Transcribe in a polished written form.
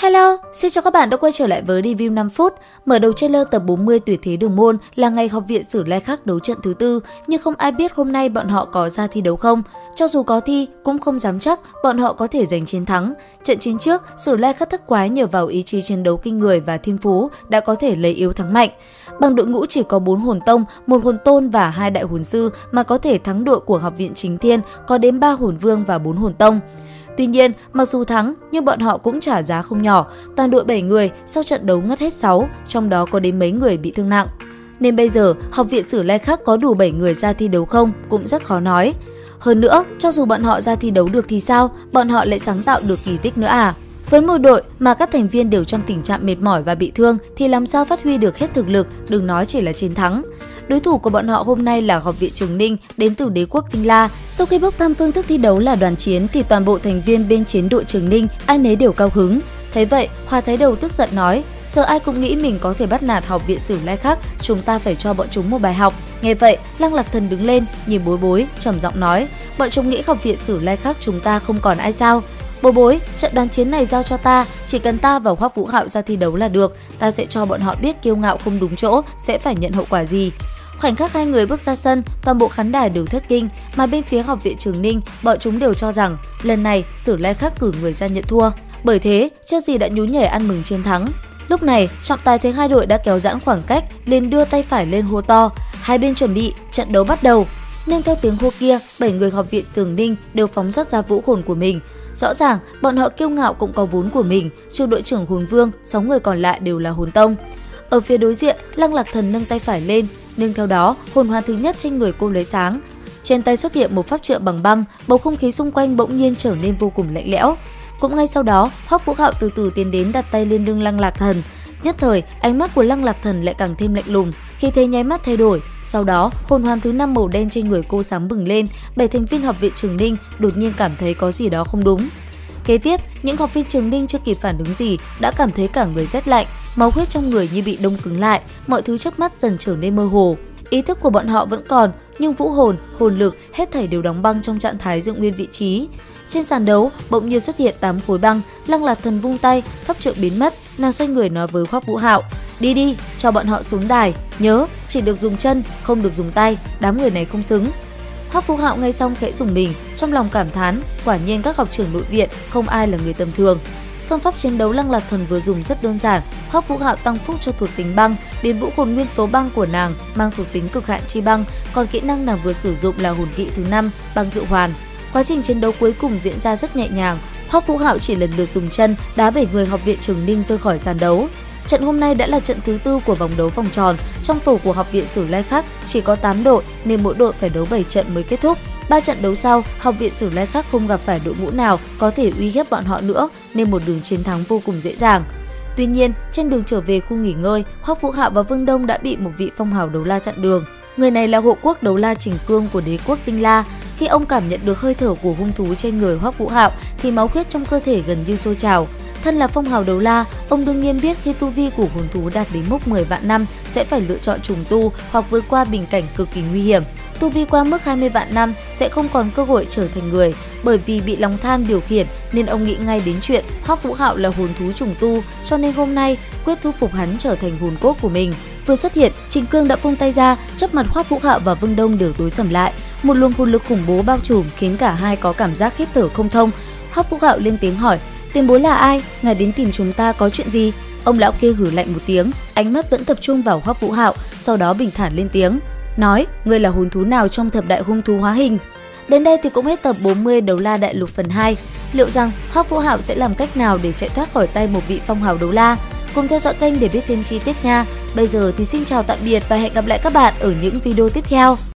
Hello, xin chào các bạn đã quay trở lại với review 5 phút. Mở đầu trailer tập 40 Tuyệt thế đường môn là ngày Học viện Sử Lai Khắc đấu trận thứ tư, nhưng không ai biết hôm nay bọn họ có ra thi đấu không. Cho dù có thi, cũng không dám chắc bọn họ có thể giành chiến thắng. Trận chiến trước, Sử Lai Khắc thất quái nhờ vào ý chí chiến đấu kinh người và thiên phú đã có thể lấy yếu thắng mạnh. Bằng đội ngũ chỉ có 4 hồn tông, 1 hồn tôn và 2 đại hồn sư mà có thể thắng đội của Học viện Chính Thiên có đến 3 hồn vương và 4 hồn tông. Tuy nhiên, mặc dù thắng nhưng bọn họ cũng trả giá không nhỏ, toàn đội 7 người sau trận đấu ngất hết 6, trong đó có đến mấy người bị thương nặng. Nên bây giờ, Học viện Sử Lai Khắc có đủ 7 người ra thi đấu không cũng rất khó nói. Hơn nữa, cho dù bọn họ ra thi đấu được thì sao, bọn họ lại sáng tạo được kỳ tích nữa à? Với một đội mà các thành viên đều trong tình trạng mệt mỏi và bị thương thì làm sao phát huy được hết thực lực, đừng nói chỉ là chiến thắng. Đối thủ của bọn họ hôm nay là Học viện Trường Ninh đến từ đế quốc Tinh La. Sau khi bốc thăm phương thức thi đấu là đoàn chiến thì toàn bộ thành viên bên chiến đội Trường Ninh ai nấy đều cao hứng. Thấy vậy, Hoa Thái Đầu tức giận nói: "Giờ ai cũng nghĩ mình có thể bắt nạt Học viện Sử Lai Khắc, chúng ta phải cho bọn chúng một bài học." Nghe vậy, Lăng Lạc Thần đứng lên, nhìn Bối Bối, trầm giọng nói: "Bọn chúng nghĩ Học viện Sử Lai Khắc chúng ta không còn ai sao? Bối Bối, trận đoàn chiến này giao cho ta, chỉ cần ta và Hoắc Vũ Hạo ra thi đấu là được, ta sẽ cho bọn họ biết kiêu ngạo không đúng chỗ sẽ phải nhận hậu quả gì." Khoảnh khắc hai người bước ra sân, toàn bộ khán đài đều thất kinh, mà bên phía Học viện Trường Ninh, bọn chúng đều cho rằng lần này Sử Lai Khắc cử người ra nhận thua. Bởi thế, chưa gì đã nhún nhảy ăn mừng chiến thắng. Lúc này, trọng tài thấy hai đội đã kéo giãn khoảng cách, liền đưa tay phải lên hô to: "Hai bên chuẩn bị, trận đấu bắt đầu." Nên theo tiếng hô kia, 7 người Học viện Trường Ninh đều phóng xuất ra vũ hồn của mình. Rõ ràng, bọn họ kiêu ngạo cũng có vốn của mình, trừ đội trưởng Hồn Vương, 6 người còn lại đều là hồn tông. Ở phía đối diện, Lăng Lạc Thần nâng tay phải lên, nhưng theo đó, hồn hoàn thứ nhất trên người cô lấy sáng. Trên tay xuất hiện một pháp trượng bằng băng, bầu không khí xung quanh bỗng nhiên trở nên vô cùng lạnh lẽo. Cũng ngay sau đó, Hoắc Vũ Hạo từ từ tiến đến đặt tay lên lưng Lăng Lạc Thần. Nhất thời, ánh mắt của Lăng Lạc Thần lại càng thêm lạnh lùng, khi thế nháy mắt thay đổi. Sau đó, hồn hoàn thứ 5 màu đen trên người cô sáng bừng lên, 7 thành viên Học viện Trường Ninh đột nhiên cảm thấy có gì đó không đúng. Kế tiếp, những học viên Trường Ninh chưa kịp phản ứng gì đã cảm thấy cả người rét lạnh, máu huyết trong người như bị đông cứng lại, mọi thứ trước mắt dần trở nên mơ hồ. Ý thức của bọn họ vẫn còn, nhưng vũ hồn, hồn lực hết thảy đều đóng băng trong trạng thái giữ nguyên vị trí. Trên sàn đấu, bỗng nhiên xuất hiện 8 khối băng, Lăng Lạc Thần vung tay, pháp trượng biến mất, nàng xoay người nói với Hoắc Vũ Hạo: "Đi đi, cho bọn họ xuống đài, nhớ, chỉ được dùng chân, không được dùng tay, đám người này không xứng." Hoắc Vũ Hạo nghe xong khẽ rùng mình, trong lòng cảm thán, quả nhiên các học trưởng nội viện không ai là người tầm thường. Phương pháp chiến đấu Lăng Lạc Thần vừa dùng rất đơn giản, Hoắc Vũ Hạo tăng phúc cho thuộc tính băng, biến vũ hồn nguyên tố băng của nàng mang thuộc tính cực hạn chi băng, còn kỹ năng nàng vừa sử dụng là hồn kỹ thứ 5, băng dự hoàn. Quá trình chiến đấu cuối cùng diễn ra rất nhẹ nhàng, Hoắc Vũ Hạo chỉ lần lượt dùng chân đá 7 người Học viện Trường Ninh rơi khỏi sàn đấu. Trận hôm nay đã là trận thứ tư của vòng đấu vòng tròn, trong tổ của Học viện Sử Lai Khắc chỉ có 8 đội nên mỗi đội phải đấu 7 trận mới kết thúc. 3 trận đấu sau, Học viện Sử Lai Khắc không gặp phải đội ngũ nào có thể uy hiếp bọn họ nữa nên một đường chiến thắng vô cùng dễ dàng. Tuy nhiên, trên đường trở về khu nghỉ ngơi, Hoắc Vũ Hạo và Vương Đông đã bị một vị phong hào đấu la chặn đường. Người này là hộ quốc đấu la Trình Cương của đế quốc Tinh La. Khi ông cảm nhận được hơi thở của hung thú trên người Hoắc Vũ Hạo thì máu huyết trong cơ thể gần như sôi trào. Thân là phong hào đấu la, ông đương nhiên biết khi tu vi của hồn thú đạt đến mốc 10 vạn năm sẽ phải lựa chọn trùng tu hoặc vượt qua bình cảnh cực kỳ nguy hiểm. Tu vi qua mức 20 vạn năm sẽ không còn cơ hội trở thành người, bởi vì bị lòng tham điều khiển nên ông nghĩ ngay đến chuyện Hoắc Vũ Hạo là hồn thú trùng tu, cho nên hôm nay quyết thu phục hắn trở thành hồn cốt của mình. Vừa xuất hiện, Trình Cương đã vung tay ra, trước mặt Hoắc Vũ Hạo và Vương Đông đều tối sầm lại, một luồng hồn lực khủng bố bao trùm khiến cả hai có cảm giác hít thở không thông. Hoắc Vũ Hạo lên tiếng hỏi: "Tiền bối là ai? Ngài đến tìm chúng ta có chuyện gì?" Ông lão kia hử lạnh một tiếng, ánh mắt vẫn tập trung vào Hoắc Vũ Hạo, sau đó bình thản lên tiếng nói: "Ngươi là hồn thú nào trong thập đại hung thú hóa hình?" Đến đây thì cũng hết tập 40 Đấu La Đại Lục phần 2. Liệu rằng Hoắc Vũ Hạo sẽ làm cách nào để chạy thoát khỏi tay một vị phong hào đấu la? Cùng theo dõi kênh để biết thêm chi tiết nha. Bây giờ thì xin chào tạm biệt và hẹn gặp lại các bạn ở những video tiếp theo.